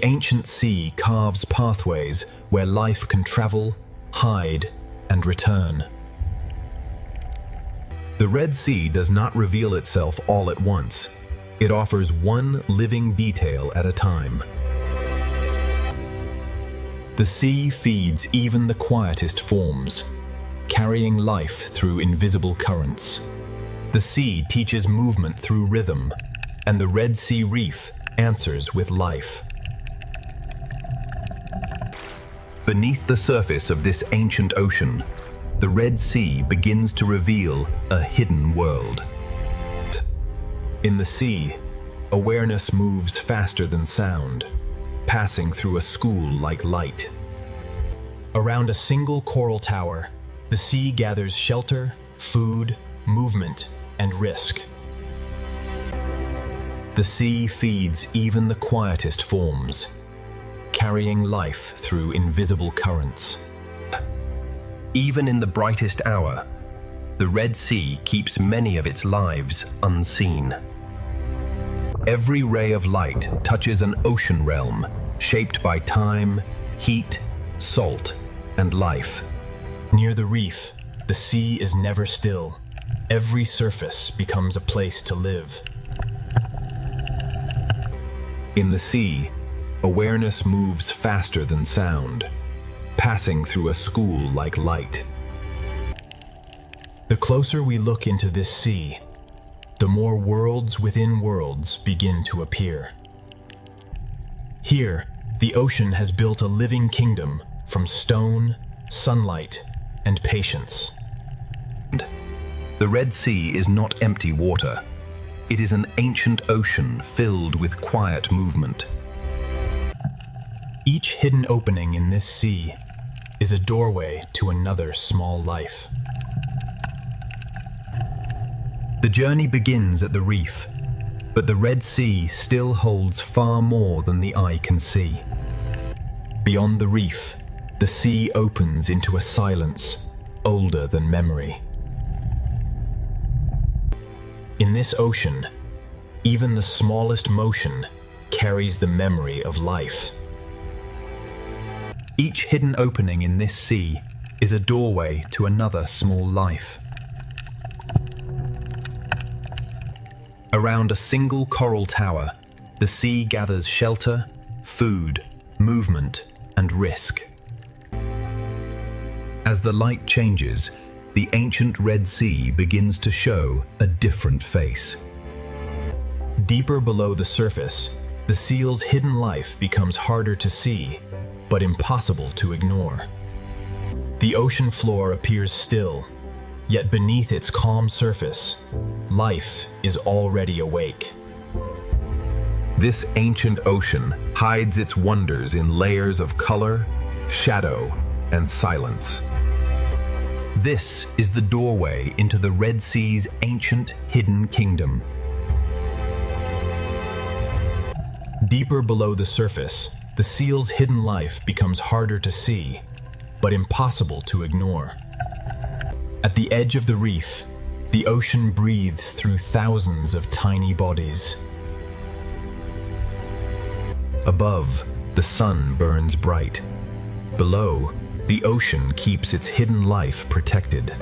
the ancient sea carves pathways where life can travel, hide, and return. The Red Sea does not reveal itself all at once. It offers one living detail at a time. The sea feeds even the quietest forms, carrying life through invisible currents. The sea teaches movement through rhythm, and the Red Sea Reef answers with life. Beneath the surface of this ancient ocean, the Red Sea begins to reveal a hidden world. In the sea, awareness moves faster than sound, passing through a school like light. Around a single coral tower, the sea gathers shelter, food, movement, and risk. The sea feeds even the quietest forms, carrying life through invisible currents. Even in the brightest hour, the Red Sea keeps many of its lives unseen. Every ray of light touches an ocean realm shaped by time, heat, salt, and life. Near the reef, the sea is never still. Every surface becomes a place to live. In the sea, awareness moves faster than sound, passing through a school like light. The closer we look into this sea, the more worlds within worlds begin to appear. Here, the ocean has built a living kingdom from stone, sunlight, and patience. The Red Sea is not empty water. It is an ancient ocean filled with quiet movement. Each hidden opening in this sea is a doorway to another small life. The journey begins at the reef, but the Red Sea still holds far more than the eye can see. Beyond the reef, the sea opens into a silence older than memory. In this ocean, even the smallest motion carries the memory of life. Each hidden opening in this sea is a doorway to another small life. Around a single coral tower, the sea gathers shelter, food, movement, and risk. As the light changes, the ancient Red Sea begins to show a different face. Deeper below the surface, the seal's hidden life becomes harder to see, but impossible to ignore. The ocean floor appears still, yet beneath its calm surface, life is already awake. This ancient ocean hides its wonders in layers of color, shadow, and silence. This is the doorway into the Red Sea's ancient hidden kingdom. Deeper below the surface, the seal's hidden life becomes harder to see, but impossible to ignore. At the edge of the reef, the ocean breathes through thousands of tiny bodies. Above, the sun burns bright. Below, the ocean keeps its hidden life protected.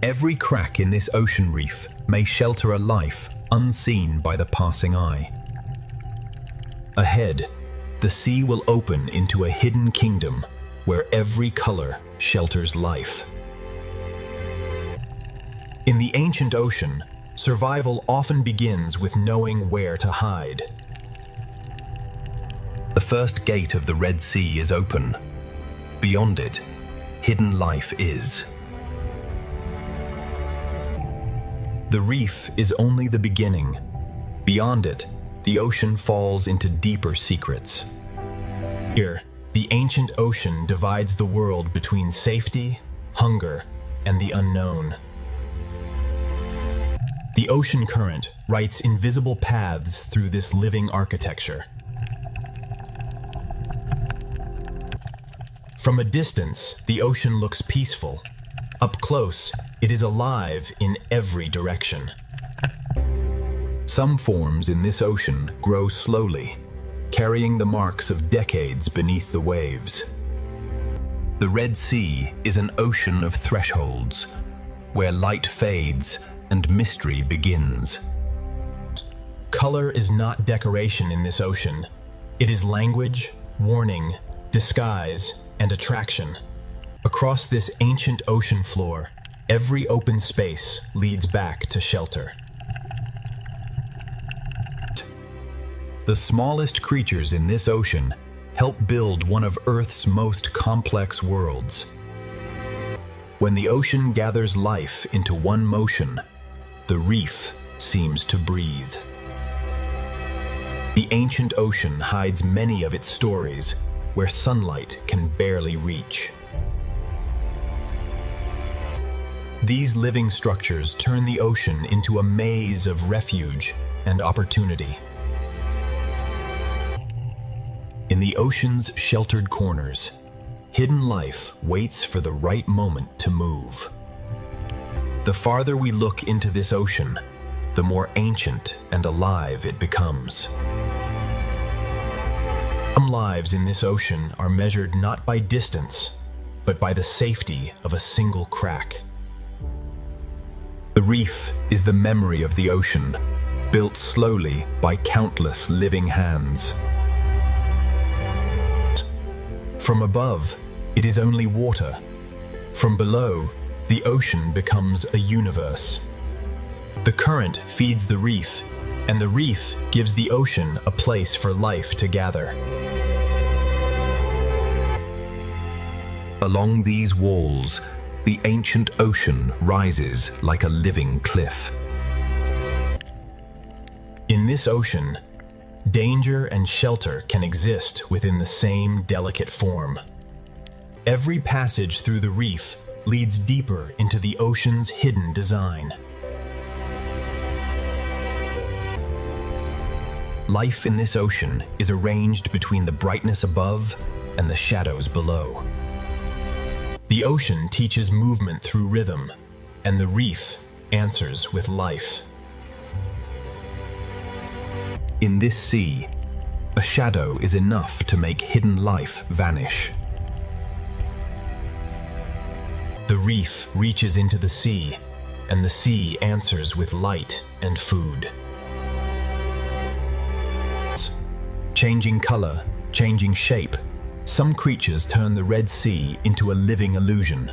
Every crack in this ocean reef may shelter a life unseen by the passing eye. Ahead, the sea will open into a hidden kingdom where every color shelters life. In the ancient ocean, survival often begins with knowing where to hide. The first gate of the Red Sea is open. Beyond it, hidden life is. The reef is only the beginning. Beyond it, the ocean falls into deeper secrets. Here, the ancient ocean divides the world between safety, hunger, and the unknown. The ocean current writes invisible paths through this living architecture. From a distance, the ocean looks peaceful. Up close, it is alive in every direction. Some forms in this ocean grow slowly, carrying the marks of decades beneath the waves. The Red Sea is an ocean of thresholds, where light fades and mystery begins. Color is not decoration in this ocean. It is language, warning, disguise, and attraction. Across this ancient ocean floor, every open space leads back to shelter. The smallest creatures in this ocean help build one of Earth's most complex worlds. When the ocean gathers life into one motion, the reef seems to breathe. The ancient ocean hides many of its stories where sunlight can barely reach. These living structures turn the ocean into a maze of refuge and opportunity. In the ocean's sheltered corners, hidden life waits for the right moment to move. The farther we look into this ocean, the more ancient and alive it becomes. Some lives in this ocean are measured not by distance, but by the safety of a single crack. The reef is the memory of the ocean, built slowly by countless living hands. From above, it is only water. From below, the ocean becomes a universe. The current feeds the reef, and the reef gives the ocean a place for life to gather. Along these walls, the ancient ocean rises like a living cliff. In this ocean, danger and shelter can exist within the same delicate form. Every passage through the reef leads deeper into the ocean's hidden design. Life in this ocean is arranged between the brightness above and the shadows below. The ocean teaches movement through rhythm, and the reef answers with life. In this sea, a shadow is enough to make hidden life vanish. The reef reaches into the sea, and the sea answers with light and food. Changing color, changing shape, some creatures turn the Red Sea into a living illusion.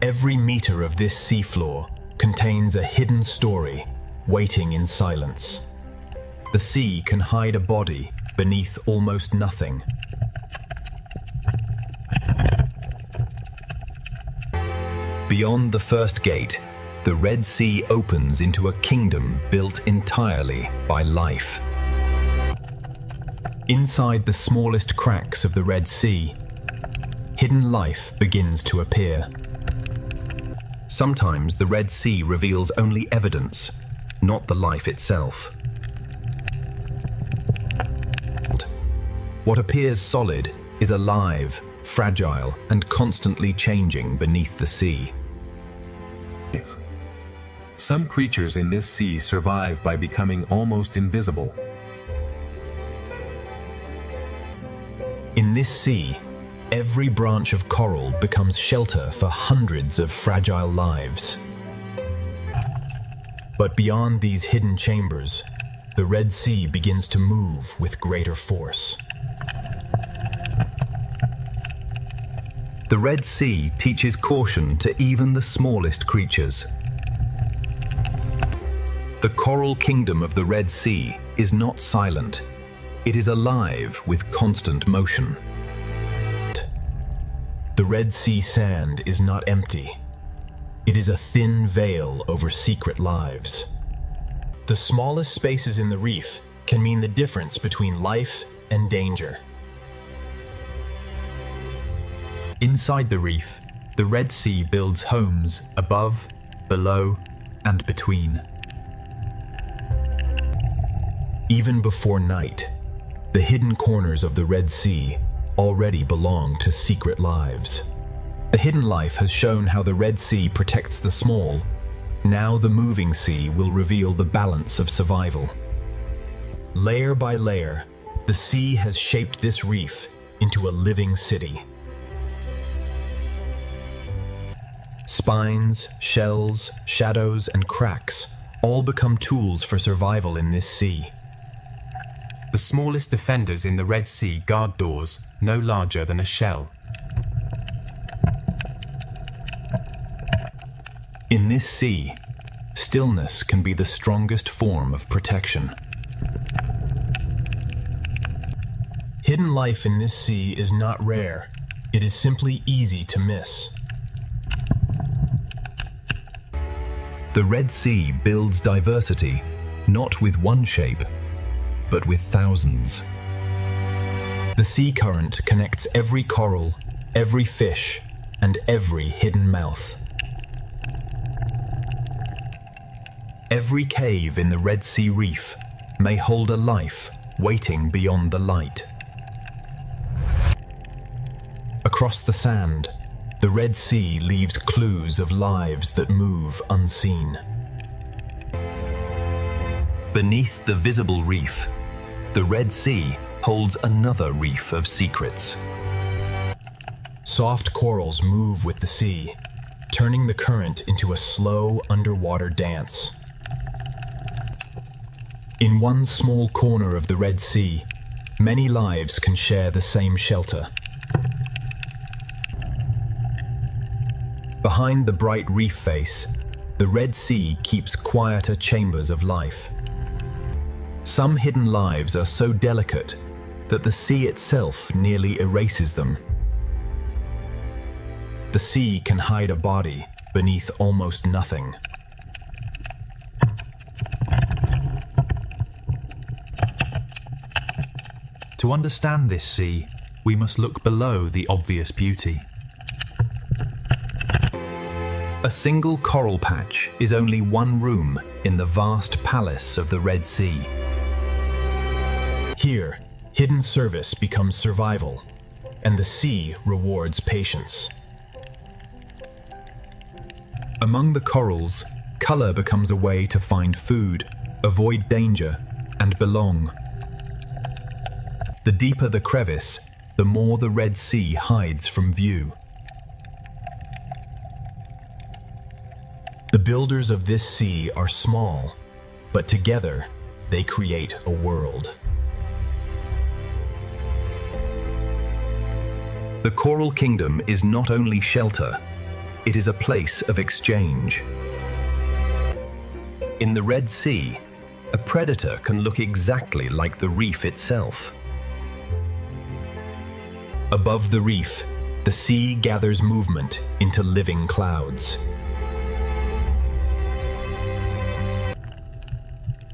Every meter of this seafloor contains a hidden story waiting in silence. The sea can hide a body beneath almost nothing. Beyond the first gate, the Red Sea opens into a kingdom built entirely by life. Inside the smallest cracks of the Red Sea, hidden life begins to appear. Sometimes the Red Sea reveals only evidence, not the life itself. What appears solid is alive, fragile, and constantly changing beneath the sea. Some creatures in this sea survive by becoming almost invisible. In this sea, every branch of coral becomes shelter for hundreds of fragile lives. But beyond these hidden chambers, the Red Sea begins to move with greater force. The Red Sea teaches caution to even the smallest creatures. The coral kingdom of the Red Sea is not silent. It is alive with constant motion. The Red Sea sand is not empty. It is a thin veil over secret lives. The smallest spaces in the reef can mean the difference between life and danger. Inside the reef, the Red Sea builds homes above, below, and between. Even before night, the hidden corners of the Red Sea already belong to secret lives. The hidden life has shown how the Red Sea protects the small. Now the moving sea will reveal the balance of survival. Layer by layer, the sea has shaped this reef into a living city. Spines, shells, shadows, and cracks all become tools for survival in this sea. The smallest defenders in the Red Sea guard doors no larger than a shell. In this sea, stillness can be the strongest form of protection. Hidden life in this sea is not rare. It is simply easy to miss. The Red Sea builds diversity, not with one shape, but with thousands. The sea current connects every coral, every fish, and every hidden mouth. Every cave in the Red Sea reef may hold a life waiting beyond the light. Across the sand, the Red Sea leaves clues of lives that move unseen. Beneath the visible reef, the Red Sea holds another reef of secrets. Soft corals move with the sea, turning the current into a slow underwater dance. In one small corner of the Red Sea, many lives can share the same shelter. Behind the bright reef face, the Red Sea keeps quieter chambers of life. Some hidden lives are so delicate that the sea itself nearly erases them. The sea can hide a body beneath almost nothing. To understand this sea, we must look below the obvious beauty. A single coral patch is only one room in the vast palace of the Red Sea. Here, hidden service becomes survival, and the sea rewards patience. Among the corals, color becomes a way to find food, avoid danger, and belong. The deeper the crevice, the more the Red Sea hides from view. The builders of this sea are small, but together they create a world. The Coral Kingdom is not only shelter, it is a place of exchange. In the Red Sea, a predator can look exactly like the reef itself. Above the reef, the sea gathers movement into living clouds.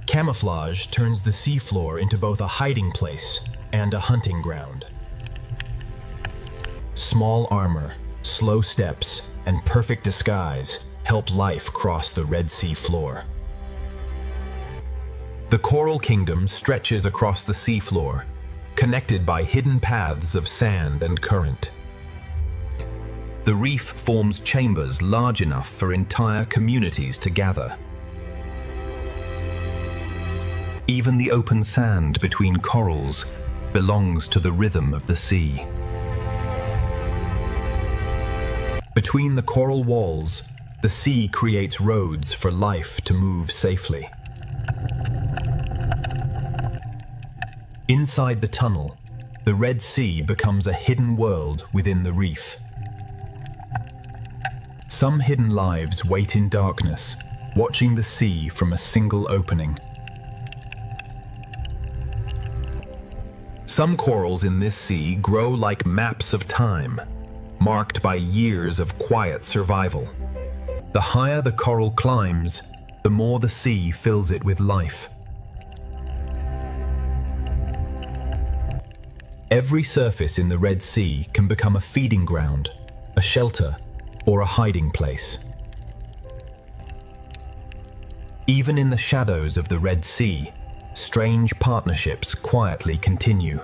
Camouflage turns the seafloor into both a hiding place and a hunting ground. Small armor, slow steps, and perfect disguise help life cross the Red Sea floor. The Coral Kingdom stretches across the seafloor, connected by hidden paths of sand and current. The reef forms chambers large enough for entire communities to gather. Even the open sand between corals belongs to the rhythm of the sea. Between the coral walls, the sea creates roads for life to move safely. Inside the tunnel, the Red Sea becomes a hidden world within the reef. Some hidden lives wait in darkness, watching the sea from a single opening. Some corals in this sea grow like maps of time, marked by years of quiet survival. The higher the coral climbs, the more the sea fills it with life. Every surface in the Red Sea can become a feeding ground, a shelter, or a hiding place. Even in the shadows of the Red Sea, strange partnerships quietly continue.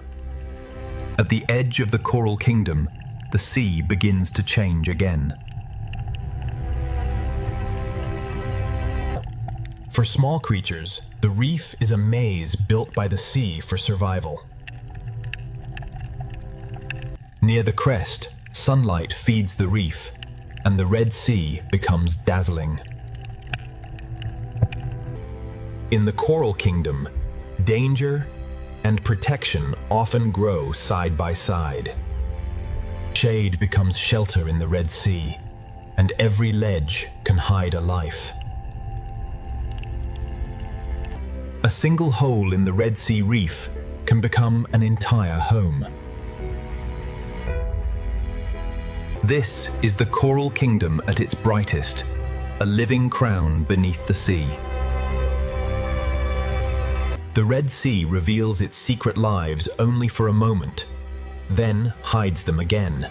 At the edge of the Coral Kingdom, the sea begins to change again. For small creatures, the reef is a maze built by the sea for survival. Near the crest, sunlight feeds the reef, and the Red Sea becomes dazzling. In the Coral Kingdom, danger and protection often grow side by side. Shade becomes shelter in the Red Sea, and every ledge can hide a life. A single hole in the Red Sea reef can become an entire home. This is the Coral Kingdom at its brightest, a living crown beneath the sea. The Red Sea reveals its secret lives only for a moment, then hides them again.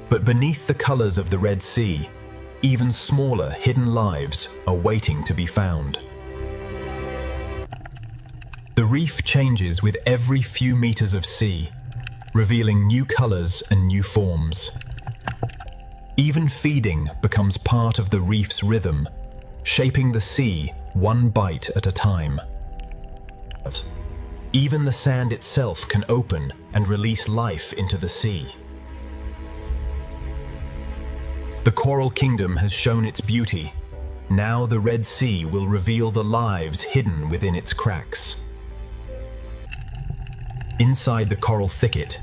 But beneath the colors of the Red Sea, even smaller hidden lives are waiting to be found. The reef changes with every few meters of sea, revealing new colors and new forms. Even feeding becomes part of the reef's rhythm, shaping the sea one bite at a time. Even the sand itself can open and release life into the sea. The Coral Kingdom has shown its beauty. Now the Red Sea will reveal the lives hidden within its cracks. Inside the coral thicket,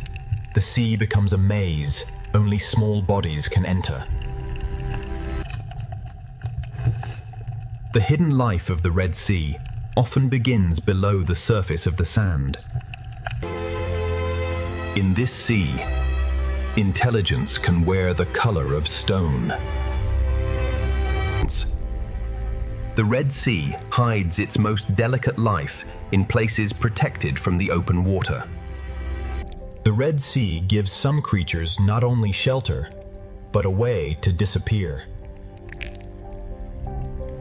the sea becomes a maze only small bodies can enter. The hidden life of the Red Sea often begins below the surface of the sand. In this sea, intelligence can wear the color of stone. The Red Sea hides its most delicate life in places protected from the open water. The Red Sea gives some creatures not only shelter, but a way to disappear.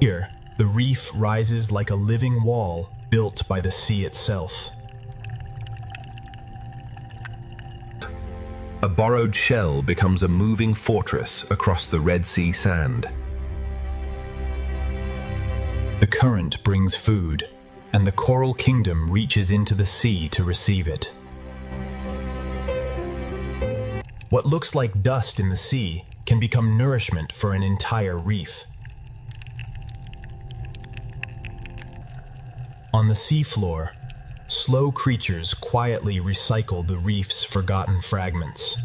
Here, the reef rises like a living wall built by the sea itself. A borrowed shell becomes a moving fortress across the Red Sea sand. The current brings food, and the Coral Kingdom reaches into the sea to receive it. What looks like dust in the sea can become nourishment for an entire reef. On the seafloor, slow creatures quietly recycle the reef's forgotten fragments.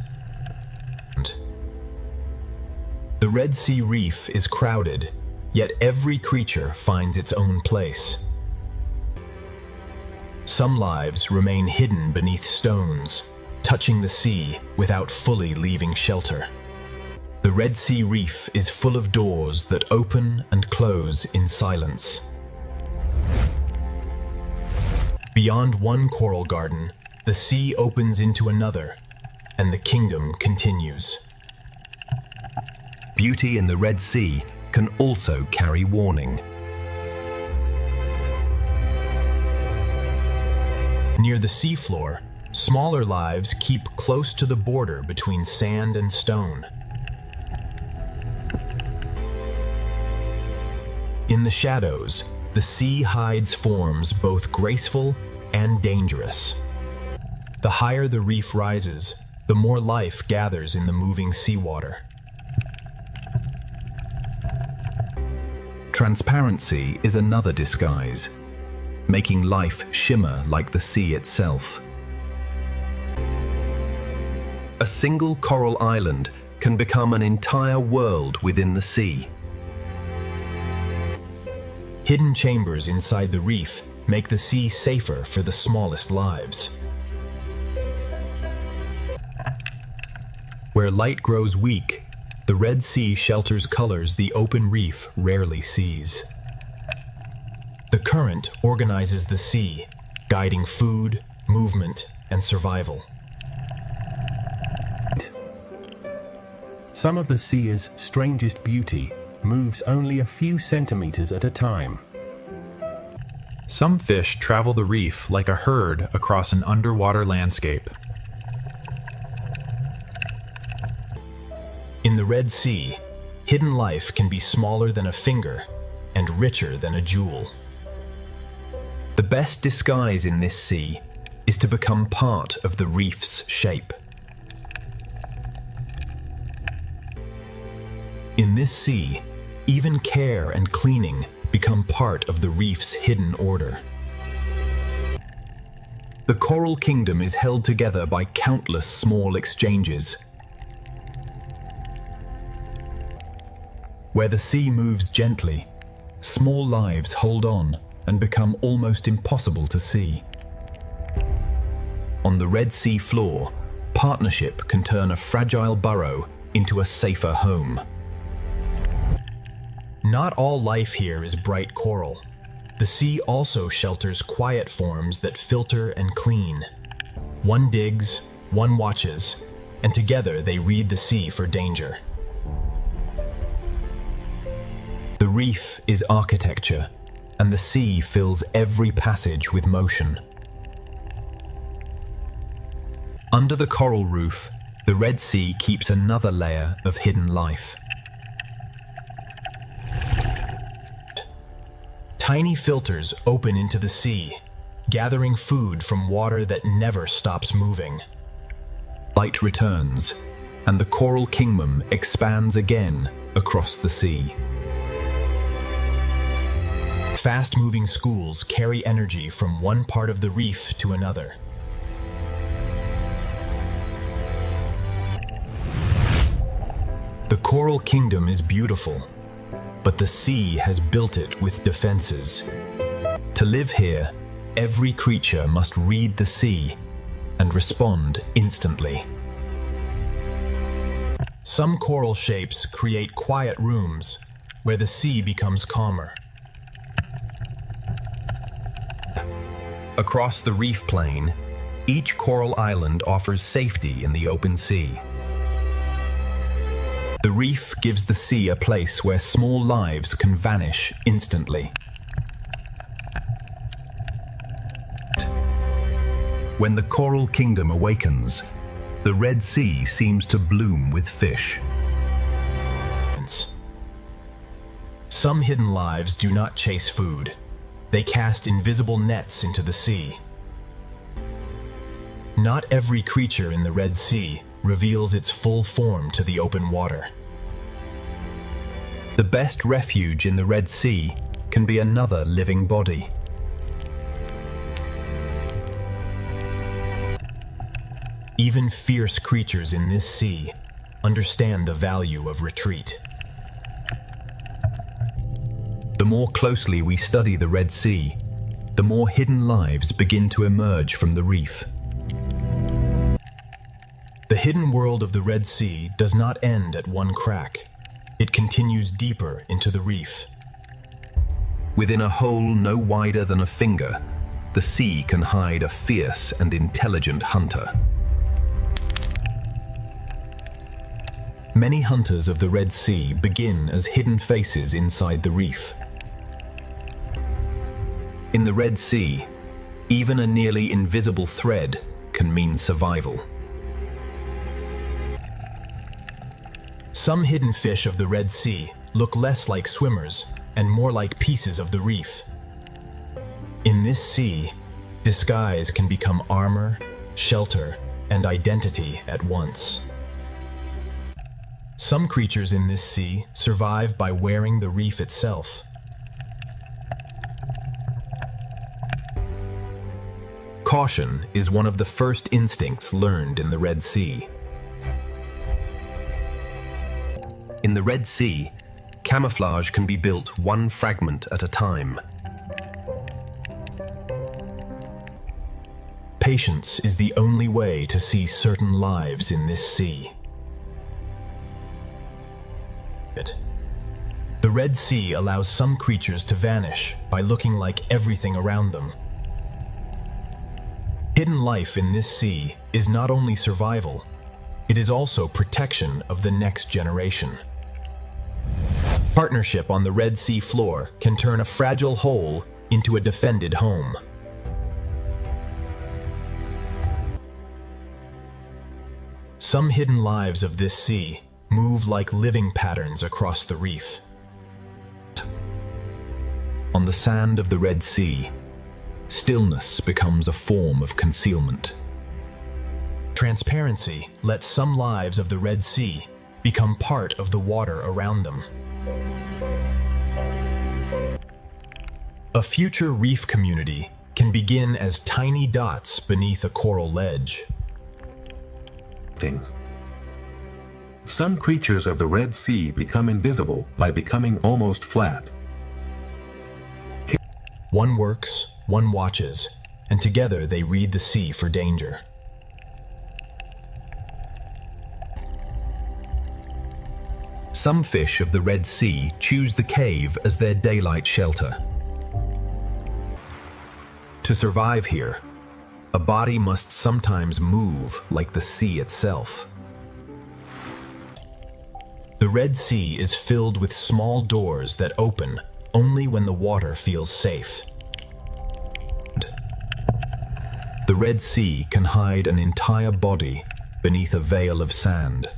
The Red Sea reef is crowded, yet every creature finds its own place. Some lives remain hidden beneath stones, touching the sea without fully leaving shelter. The Red Sea reef is full of doors that open and close in silence. Beyond one coral garden, the sea opens into another, and the kingdom continues. Beauty in the Red Sea can also carry warning. Near the seafloor, smaller lives keep close to the border between sand and stone. In the shadows, the sea hides forms both graceful and dangerous. The higher the reef rises, the more life gathers in the moving seawater. Transparency is another disguise, making life shimmer like the sea itself. A single coral island can become an entire world within the sea. Hidden chambers inside the reef make the sea safer for the smallest lives. Where light grows weak, the Red Sea shelters colors the open reef rarely sees. The current organizes the sea, guiding food, movement, and survival. Some of the sea's strangest beauty moves only a few centimeters at a time. Some fish travel the reef like a herd across an underwater landscape. In the Red Sea, hidden life can be smaller than a finger, and richer than a jewel. The best disguise in this sea is to become part of the reef's shape. In this sea, even care and cleaning become part of the reef's hidden order. The coral kingdom is held together by countless small exchanges. Where the sea moves gently, small lives hold on and become almost impossible to see. On the Red Sea floor, partnership can turn a fragile burrow into a safer home. Not all life here is bright coral. The sea also shelters quiet forms that filter and clean. One digs, one watches, and together they read the sea for danger. The reef is architecture, and the sea fills every passage with motion. Under the coral roof, the Red Sea keeps another layer of hidden life. Tiny filters open into the sea, gathering food from water that never stops moving. Light returns, and the coral kingdom expands again across the sea. Fast-moving schools carry energy from one part of the reef to another. The coral kingdom is beautiful, but the sea has built it with defenses. To live here, every creature must read the sea and respond instantly. Some coral shapes create quiet rooms where the sea becomes calmer. Across the reef plain, each coral island offers safety in the open sea. The reef gives the sea a place where small lives can vanish instantly. When the coral kingdom awakens, the Red Sea seems to bloom with fish. Some hidden lives do not chase food. They cast invisible nets into the sea. Not every creature in the Red Sea reveals its full form to the open water. The best refuge in the Red Sea can be another living body. Even fierce creatures in this sea understand the value of retreat. The more closely we study the Red Sea, the more hidden lives begin to emerge from the reef. The hidden world of the Red Sea does not end at one crack. It continues deeper into the reef. Within a hole no wider than a finger, the sea can hide a fierce and intelligent hunter. Many hunters of the Red Sea begin as hidden faces inside the reef. In the Red Sea, even a nearly invisible thread can mean survival. Some hidden fish of the Red Sea look less like swimmers and more like pieces of the reef. In this sea, disguise can become armor, shelter, and identity at once. Some creatures in this sea survive by wearing the reef itself. Caution is one of the first instincts learned in the Red Sea. In the Red Sea, camouflage can be built one fragment at a time. Patience is the only way to see certain lives in this sea. The Red Sea allows some creatures to vanish by looking like everything around them. Hidden life in this sea is not only survival, it is also protection of the next generation. Partnership on the Red Sea floor can turn a fragile hole into a defended home. Some hidden lives of this sea move like living patterns across the reef. On the sand of the Red Sea, stillness becomes a form of concealment. Transparency lets some lives of the Red Sea become part of the water around them. A future reef community can begin as tiny dots beneath a coral ledge. Some creatures of the Red Sea become invisible by becoming almost flat. One works, one watches, and together they read the sea for danger. Some fish of the Red Sea choose the cave as their daylight shelter. To survive here, a body must sometimes move like the sea itself. The Red Sea is filled with small doors that open only when the water feels safe. The Red Sea can hide an entire body beneath a veil of sand.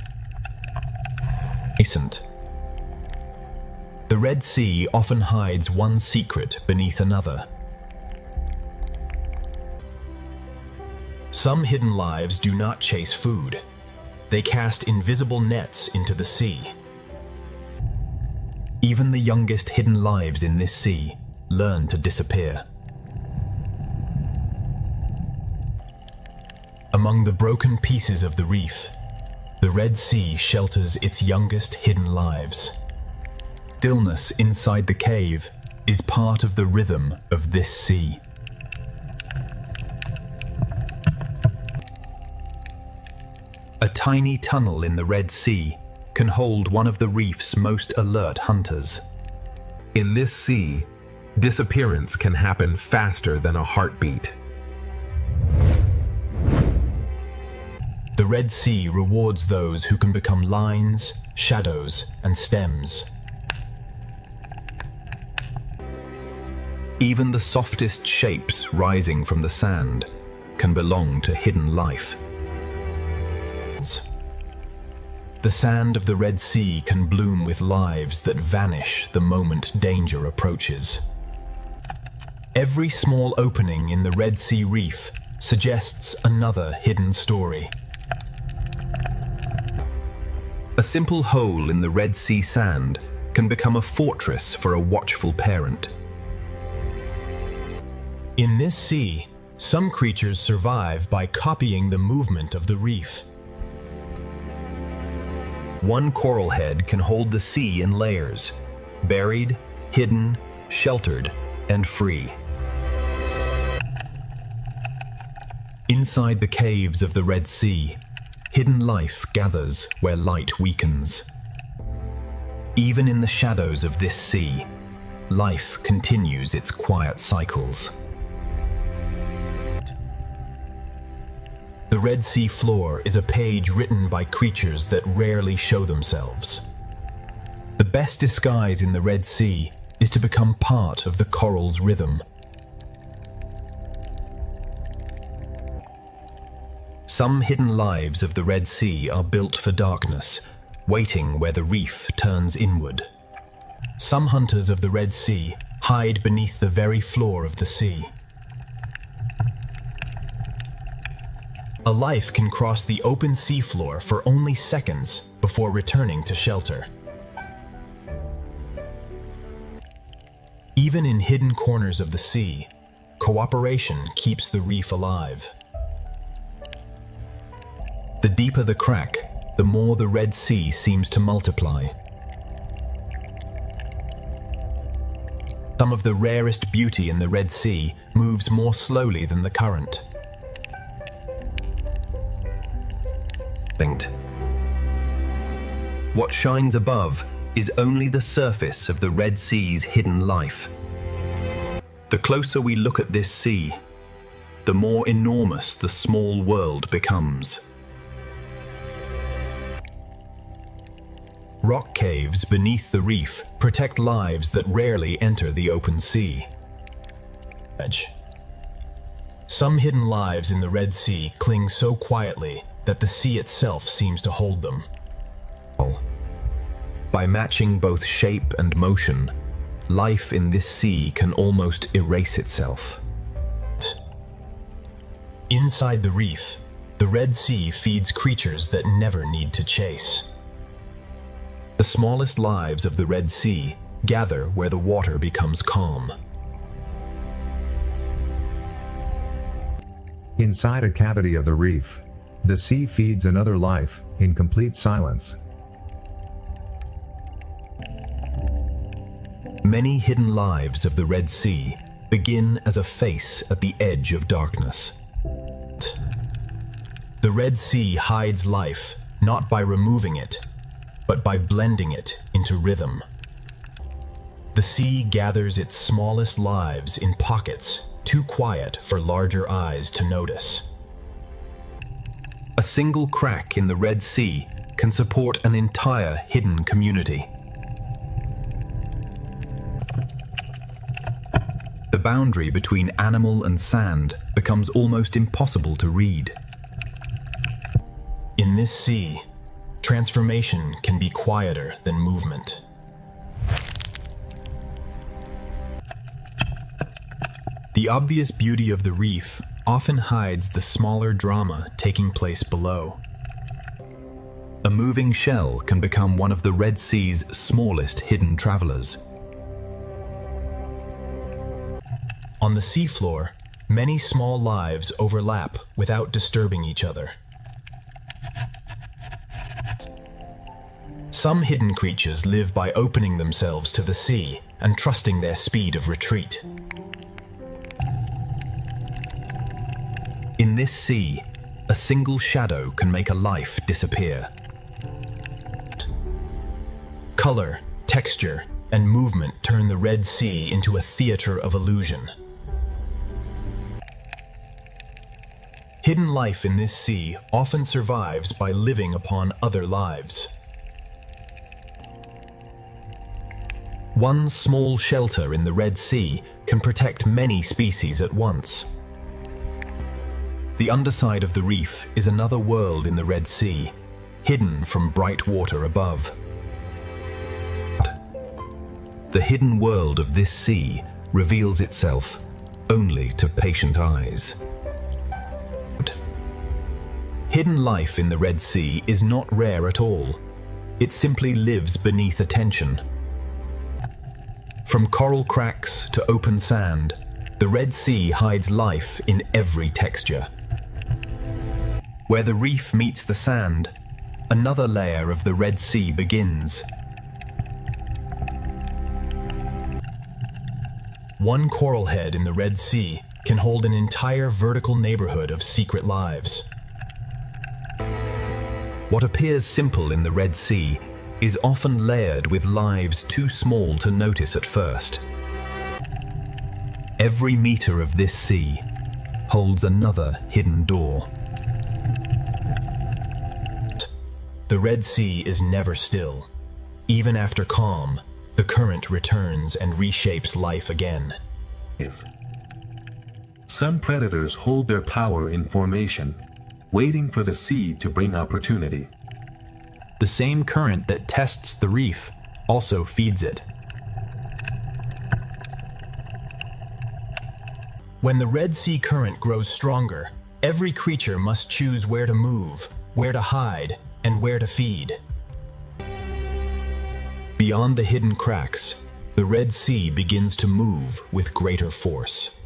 The Red Sea often hides one secret beneath another. Some hidden lives do not chase food. They cast invisible nets into the sea. Even the youngest hidden lives in this sea learn to disappear. Among the broken pieces of the reef, the Red Sea shelters its youngest hidden lives. Stillness inside the cave is part of the rhythm of this sea. A tiny tunnel in the Red Sea can hold one of the reef's most alert hunters. In this sea, disappearance can happen faster than a heartbeat. The Red Sea rewards those who can become lines, shadows, and stems. Even the softest shapes rising from the sand can belong to hidden life. The sand of the Red Sea can bloom with lives that vanish the moment danger approaches. Every small opening in the Red Sea reef suggests another hidden story. A simple hole in the Red Sea sand can become a fortress for a watchful parent. In this sea, some creatures survive by copying the movement of the reef. One coral head can hold the sea in layers, buried, hidden, sheltered, and free. Inside the caves of the Red Sea, hidden life gathers where light weakens. Even in the shadows of this sea, life continues its quiet cycles. The Red Sea floor is a page written by creatures that rarely show themselves. The best disguise in the Red Sea is to become part of the coral's rhythm. Some hidden lives of the Red Sea are built for darkness, waiting where the reef turns inward. Some hunters of the Red Sea hide beneath the very floor of the sea. A life can cross the open seafloor for only seconds before returning to shelter. Even in hidden corners of the sea, cooperation keeps the reef alive. The deeper the crack, the more the Red Sea seems to multiply. Some of the rarest beauty in the Red Sea moves more slowly than the current. What shines above is only the surface of the Red Sea's hidden life. The closer we look at this sea, the more enormous the small world becomes. Rock caves beneath the reef protect lives that rarely enter the open sea. Some hidden lives in the Red Sea cling so quietly that the sea itself seems to hold them. By matching both shape and motion, life in this sea can almost erase itself. Inside the reef, the Red Sea feeds creatures that never need to chase. The smallest lives of the Red Sea gather where the water becomes calm. Inside a cavity of the reef, the sea feeds another life in complete silence. Many hidden lives of the Red Sea begin as a face at the edge of darkness. The Red Sea hides life not by removing it, but by blending it into rhythm. The sea gathers its smallest lives in pockets too quiet for larger eyes to notice. A single crack in the Red Sea can support an entire hidden community. The boundary between animal and sand becomes almost impossible to read. In this sea, transformation can be quieter than movement. The obvious beauty of the reef often hides the smaller drama taking place below. A moving shell can become one of the Red Sea's smallest hidden travelers. On the seafloor, many small lives overlap without disturbing each other. Some hidden creatures live by opening themselves to the sea and trusting their speed of retreat. In this sea, a single shadow can make a life disappear. Color, texture, and movement turn the Red Sea into a theater of illusion. Hidden life in this sea often survives by living upon other lives. One small shelter in the Red Sea can protect many species at once. The underside of the reef is another world in the Red Sea, hidden from bright water above. The hidden world of this sea reveals itself only to patient eyes. Hidden life in the Red Sea is not rare at all. It simply lives beneath attention. From coral cracks to open sand, the Red Sea hides life in every texture. Where the reef meets the sand, another layer of the Red Sea begins. One coral head in the Red Sea can hold an entire vertical neighborhood of secret lives. What appears simple in the Red Sea is often layered with lives too small to notice at first. Every meter of this sea holds another hidden door. The Red Sea is never still. Even after calm, the current returns and reshapes life again. Some predators hold their power in formation, waiting for the sea to bring opportunity. The same current that tests the reef also feeds it. When the Red Sea current grows stronger, every creature must choose where to move, where to hide, and where to feed. Beyond the hidden cracks, the Red Sea begins to move with greater force.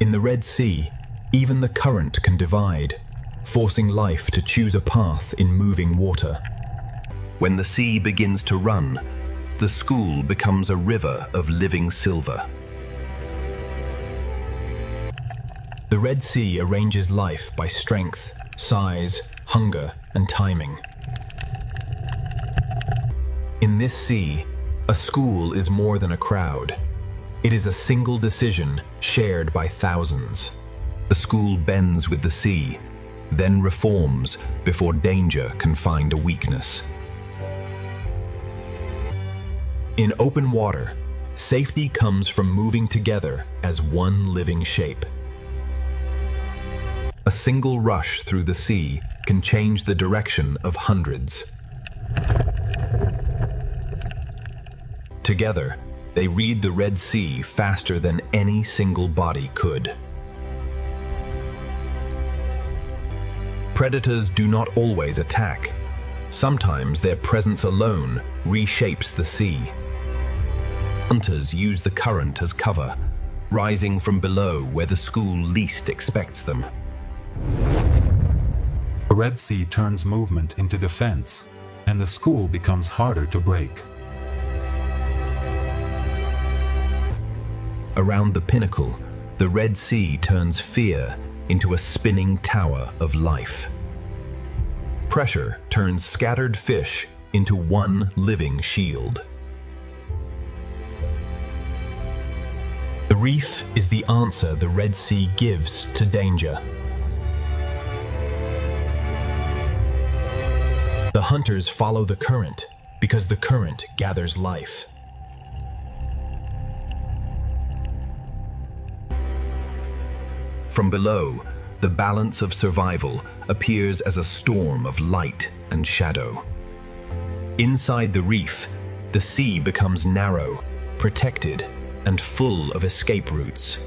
In the Red Sea, even the current can divide, forcing life to choose a path in moving water. When the sea begins to run, the school becomes a river of living silver. The Red Sea arranges life by strength, size, hunger, and timing. In this sea, a school is more than a crowd. It is a single decision shared by thousands. The school bends with the sea, then reforms before danger can find a weakness. In open water, safety comes from moving together as one living shape. A single rush through the sea can change the direction of hundreds. Together, they read the Red Sea faster than any single body could. Predators do not always attack. Sometimes their presence alone reshapes the sea. Hunters use the current as cover, rising from below where the school least expects them. The Red Sea turns movement into defense, and the school becomes harder to break. Around the pinnacle, the Red Sea turns fear into a spinning tower of life. Pressure turns scattered fish into one living shield. The reef is the answer the Red Sea gives to danger. The hunters follow the current because the current gathers life. From below, the balance of survival appears as a storm of light and shadow. Inside the reef, the sea becomes narrow, protected, and full of escape routes.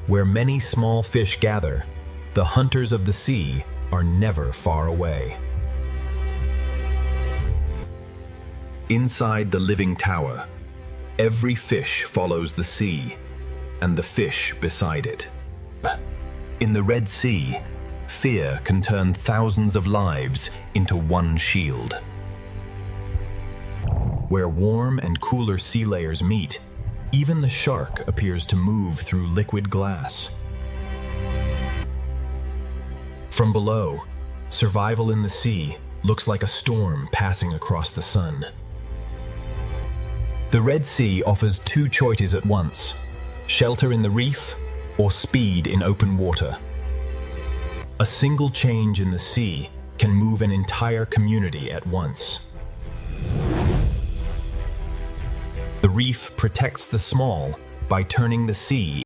Where many small fish gather, the hunters of the sea are never far away. Inside the living tower, every fish follows the sea, and the fish beside it. In the Red Sea, fear can turn thousands of lives into one shield. Where warm and cooler sea layers meet, even the shark appears to move through liquid glass. From below, survival in the sea looks like a storm passing across the sun. The Red Sea offers two choices at once: shelter in the reef or speed in open water. A single change in the sea can move an entire community at once. The reef protects the small by turning the sea